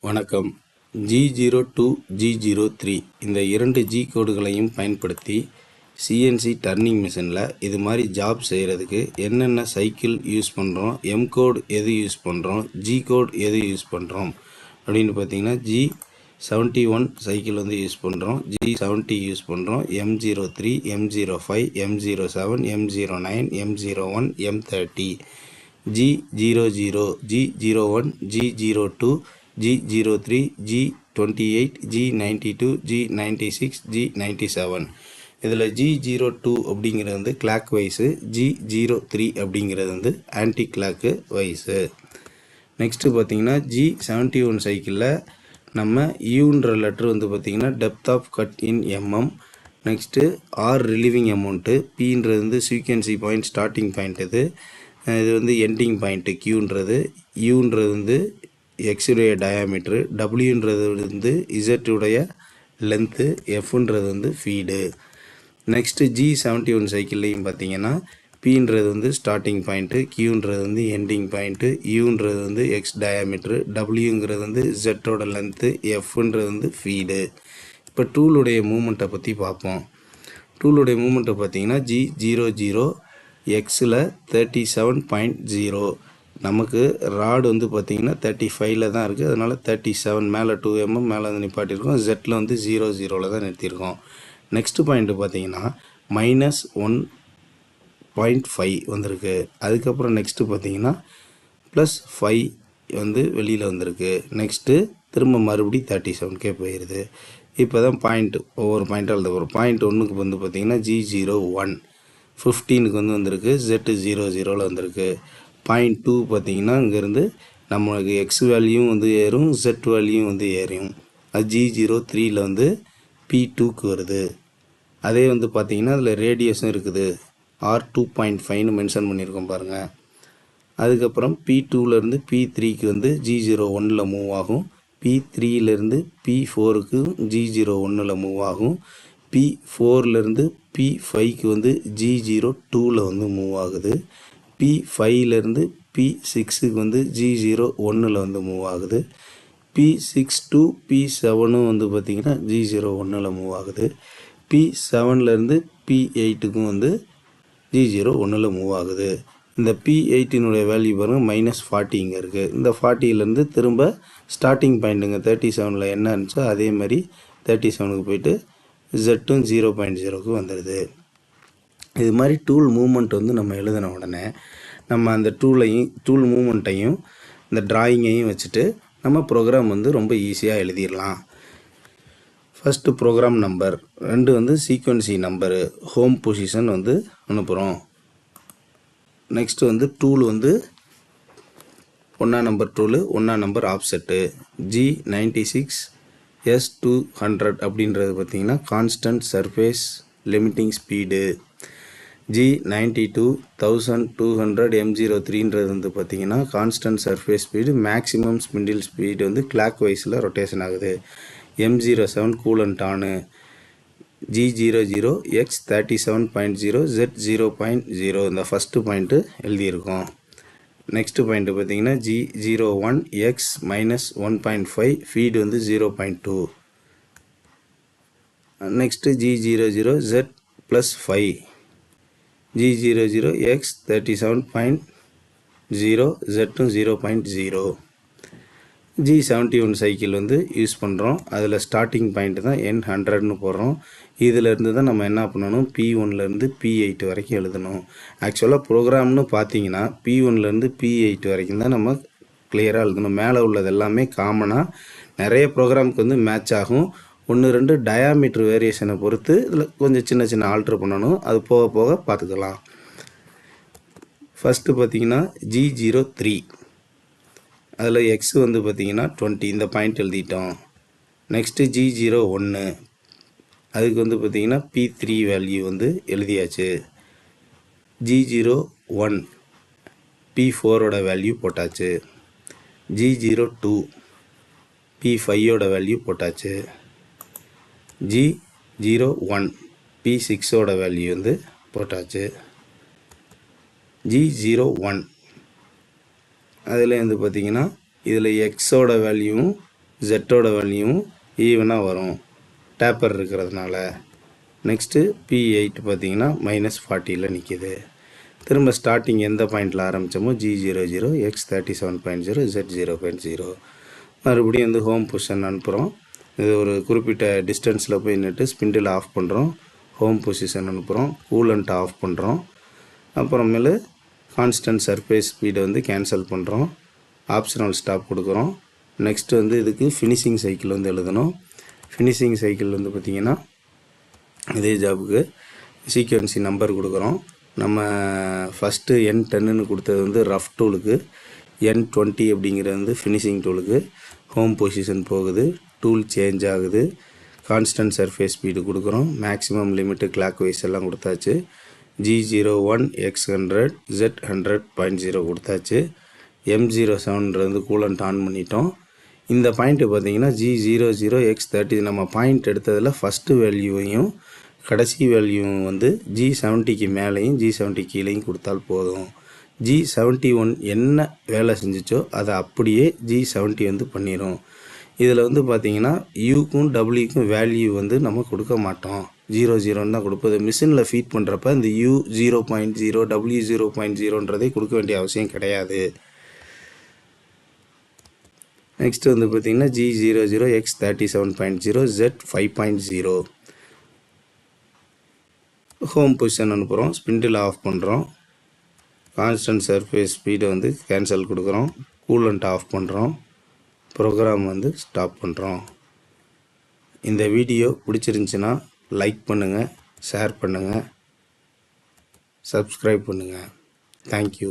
வணக்கம். G02, G03 இந்த 2 G கோடுகளையும் பயன்படுத்தி சிஎன்சி டர்னிங் மிஷினில் இது மாதிரி ஜாப் செய்கிறதுக்கு என்னென்ன சைக்கிள் யூஸ் பண்ணுறோம், எம் கோட் எது யூஸ் பண்ணுறோம், G கோட் எது யூஸ் பண்ணுறோம் அப்படின்னு பார்த்தீங்கன்னா G71 சைக்கிள் வந்து யூஸ் பண்ணுறோம், G70 யூஸ் பண்ணுறோம், M03, M05, M07, M09, M01, M30, G00, G01, G02, G03, G28, G92, G96, G97. இதில் G02 அப்படிங்கிறது வந்து கிளாக் வைஸு, G03 அப்படிங்கிறது வந்து ஆன்டி கிளாக்கு வைஸு. நெக்ஸ்ட்டு பார்த்திங்கன்னா G71 சைக்கிளில் நம்ம யூன்ற லெட்ரு வந்து பார்த்திங்கன்னா depth of cut in mm. Next are relieving amount, பின்றது வந்து சீக்வன்சி பாயிண்ட் ஸ்டார்டிங் பாயிண்ட், இது வந்து எண்டிங் பாயிண்ட்டு கியூன்றது, யூன்றது வந்து எக்ஸுடைய டயாமீட்ரு, டபிள்யூன்றது வந்து இசட்டுடைய லென்த்து, எஃப்ன்றது வந்து ஃபீடு. நெக்ஸ்ட்டு G71 சைக்கிள்லையும் பார்த்தீங்கன்னா பின்றது வந்து ஸ்டார்டிங் பாயிண்ட்டு, கியூன்றது வந்து எண்டிங் பாயிண்ட்டு, யூன்றது வந்து எக்ஸ் டயாமீட்ரு, டபிள்யூங்கிறது வந்து இசட்டோட லென்த்து, எஃப்ன்றது வந்து ஃபீடு. இப்போ டூலுடைய மூமெண்ட்டை பற்றி பார்ப்போம். டூலுடைய மூமெண்ட்டை பார்த்தீங்கன்னா G00 எக்ஸில் 37.0. நமக்கு ராடு வந்து பார்த்திங்கன்னா 35 தான் இருக்குது, அதனால் 37 மேலே 2 mm மேலே வந்து நிப்பாட்டியிருக்கோம். ஜெட்டில் வந்து 00 தான் நிறுத்தியிருக்கோம். நெக்ஸ்ட்டு பாயிண்ட்டு பார்த்திங்கன்னா -1.5 வந்திருக்கு. அதுக்கப்புறம் நெக்ஸ்ட்டு பார்த்திங்கன்னா +5 வந்து வெளியில் வந்திருக்கு. நெக்ஸ்ட்டு திரும்ப மறுபடி 37K போயிடுது. இப்போ தான் பாயிண்ட்டு ஒவ்வொரு பாயிண்ட்டாக எழுத போகிறோம். பாயிண்ட் 1க்கு வந்து பார்த்திங்கன்னா G01 15க்கு வந்து வந்திருக்கு, Z00 வந்திருக்கு. பாயிண்ட் 2 பார்த்திங்கன்னா இங்கேருந்து நம்மளுக்கு எக்ஸ் வேல்யூவும் வந்து ஏறும், Z வேல்யூவும் வந்து ஏறும். அது G03 வந்து P2க்கு வருது. அதே வந்து பார்த்திங்கன்னா அதில் ரேடியஸும் இருக்குது, R2.5ன்னு மென்ஷன் பண்ணியிருக்கோம் பாருங்கள். அதுக்கப்புறம் P2லேருந்து P3க்கு வந்து G01 மூவ் ஆகும், P3லேருந்து P4க்கு G01 மூவ் ஆகும், P4லேருந்து P5க்கு வந்து G02 வந்து மூவ் ஆகுது, P5லேருந்து P6க்கு வந்து G01 வந்து மூவ் ஆகுது, P6 to P7 வந்து பார்த்திங்கன்னா G01 மூவ் ஆகுது, P7லேருந்து P8க்கும் வந்து G01 மூவ் ஆகுது. இந்த P8னுடைய வேல்யூ பாருங்கள் -40 இங்கே இருக்குது. இந்த 40லேருந்து திரும்ப ஸ்டார்டிங் பாயிண்ட்டுங்க 37ல் என்ன இருந்துச்சோ அதே மாதிரி 37க்கு போயிட்டு ஜெட்டும் 0.0க்கு வந்துடுது. இது மாதிரி டூல் மூமெண்ட் வந்து நம்ம எழுதின உடனே நம்ம அந்த டூல் மூமெண்ட்டையும் இந்த ட்ராயிங்கையும் வச்சுட்டு நம்ம ப்ரோக்ராம் வந்து ரொம்ப ஈஸியாக எழுதிடலாம். ஃபஸ்ட்டு ப்ரோக்ராம் நம்பர், 2 வந்து சீக்வன்சி நம்பரு, ஹோம் பொசிஷன் வந்து அனுப்புகிறோம். நெக்ஸ்ட்டு வந்து டூல் வந்து 1ஆம் நம்பர் டூலு, 1ஆம் நம்பர் ஆப்செட்டு. G96 S200 அப்படின்றது பார்த்திங்கன்னா constant surface limiting speed. G92 1200 M03ன்றது வந்து பார்த்திங்கன்னா constant surface speed, maximum spindle speed வந்து கிளாக் வைஸில் ரொட்டேஷன் ஆகுது. M07 coolant ஆனு. G00 X 37.0 Z 0.0 இந்த ஃபஸ்ட்டு பாயிண்ட்டு எழுதியிருக்கோம். நெக்ஸ்ட்டு பாயிண்ட்டு பார்த்திங்கன்னா G01 X -1.5 ஃபீடு வந்து 0.2. Next G00 Z +5, G00 X 37.0 Z 0.0. G71 cycle வந்து யூஸ் பண்ணுறோம். அதில் ஸ்டார்டிங் பாயிண்ட் தான் N100ன்னு போடுறோம். இதிலேருந்து தான் நம்ம என்ன பண்ணணும், P1லேருந்து P8 வரைக்கும் எழுதணும். ஆக்சுவலாக ப்ரோக்ராம்னு பார்த்தீங்கன்னா P1லேருந்து P8 வரைக்கும் தான் நம்ம கிளியராக எழுதணும். மேலே உள்ளது எல்லாமே காமனாக நிறைய ப்ரோக்ராமுக்கு வந்து மேட்ச் ஆகும். 1-2 டயாமீட்ரு வேரியேஷனை பொறுத்து இதில் கொஞ்சம் சின்ன சின்ன ஆல்ட்ரு பண்ணணும். அது போக போக பார்த்துக்கலாம். ஃபஸ்ட்டு பார்த்திங்கன்னா G03, அதில் எக்ஸ் வந்து பார்த்திங்கன்னா 20, இந்த பாயிண்ட் எழுதிட்டோம். நெக்ஸ்ட்டு G01, அதுக்கு வந்து பார்த்திங்கன்னா P3 வேல்யூ வந்து எழுதியாச்சு. G01 P4ஓட வேல்யூ போட்டாச்சு. G02 P5ஓட வேல்யூ போட்டாச்சு. G01 P6ஓட வேல்யூ வந்து போட்டாச்சு. G01 அதில் வந்து பார்த்திங்கன்னா இதில் எக்ஸோட வேல்யூவும் ஜெட்டோட வேல்யூவும் ஈவனாக வரும் டேப்பர் இருக்கிறதுனால. நெக்ஸ்ட்டு P8 பார்த்தீங்கன்னா -40 நிற்கிது. திரும்ப ஸ்டார்டிங் எந்த பாயிண்டில் ஆரம்பித்தோமோ G00 X37.0 Z0.0 மறுபடியும் வந்து ஹோம் பொசிஷன் அனுப்புகிறோம். இது ஒரு குறிப்பிட்ட டிஸ்டன்ஸில் போய் நின்று ஸ்பிண்டில் ஆஃப் பண்ணுறோம். ஹோம் பொசிஷன் அனுப்புகிறோம். கூலண்ட் ஆஃப் பண்ணுறோம். அப்புறமேலு கான்ஸ்டன்ட் சர்ஃபேஸ் ஸ்பீடை வந்து கேன்சல் பண்ணுறோம். ஆப்ஷனல் ஸ்டாப் கொடுக்குறோம். நெக்ஸ்ட்டு வந்து இதுக்கு ஃபினிஷிங் சைக்கிள் வந்து எழுதணும். ஃபினிஷிங் சைக்கிள் வந்து பார்த்திங்கன்னா இதே ஜாபுக்கு சீக்வன்சி நம்பர் கொடுக்குறோம். நம்ம ஃபஸ்ட்டு N10ன்னு கொடுத்தது வந்து ரஃப் டூலுக்கு, N20 அப்படிங்கிறது வந்து ஃபினிஷிங் டூலுக்கு. ஹோம் பொசிஷன் போகுது, டூல் சேஞ்ச் ஆகுது, கான்ஸ்டன்ட் சர்ஃபேஸ் ஸ்பீடு கொடுக்குறோம், மேக்ஸிமம் லிமிட்டு கிளாக் வைஸ் எல்லாம் கொடுத்தாச்சு. G01 X100 Z100.0 கொடுத்தாச்சு. M07 கூலண்ட் ஆன் பண்ணிட்டோம். இந்த பாயிண்ட்டு பார்த்தீங்கன்னா G00 X30 நம்ம பாயிண்ட் எடுத்ததில் ஃபஸ்ட்டு வேல்யூவையும் கடைசி வேல்யூவும் வந்து G70க்கு மேலேயும் G70 கீழேயும் கொடுத்தால் போதும். G71 என்ன வேலை செஞ்சிச்சோ அதை அப்படியே G70 வந்து பண்ணிடும். இதில் வந்து பார்த்திங்கன்னா யூக்கும் டபிள்யூக்கும் வேல்யூ வந்து நம்ம கொடுக்க மாட்டோம். 00 தான் கொடுப்பது. மிஷினில் ஃபீட் பண்ணுறப்ப இந்த U0.0 W0.0ன்றதை கொடுக்க வேண்டிய அவசியம் கிடையாது. நெக்ஸ்ட்டு வந்து பார்த்திங்கன்னா G00 X37.0 Z5.0 home position அனுப்புகிறோம். ஸ்பிண்டில் ஆஃப் பண்ணுறோம். கான்ஸ்டன்ட் சர்ஃபேஸ் ஸ்பீடை வந்து கேன்சல் கொடுக்குறோம். கூலண்ட் ஆஃப் பண்ணுறோம். ப்ரோக்ராம் வந்து ஸ்டாப் பண்ணுறோம். இந்த வீடியோ பிடிச்சிருந்துச்சின்னா லைக் பண்ணுங்கள், ஷேர் பண்ணுங்கள், சப்ஸ்கிரைப் பண்ணுங்கள். தேங்க்யூ.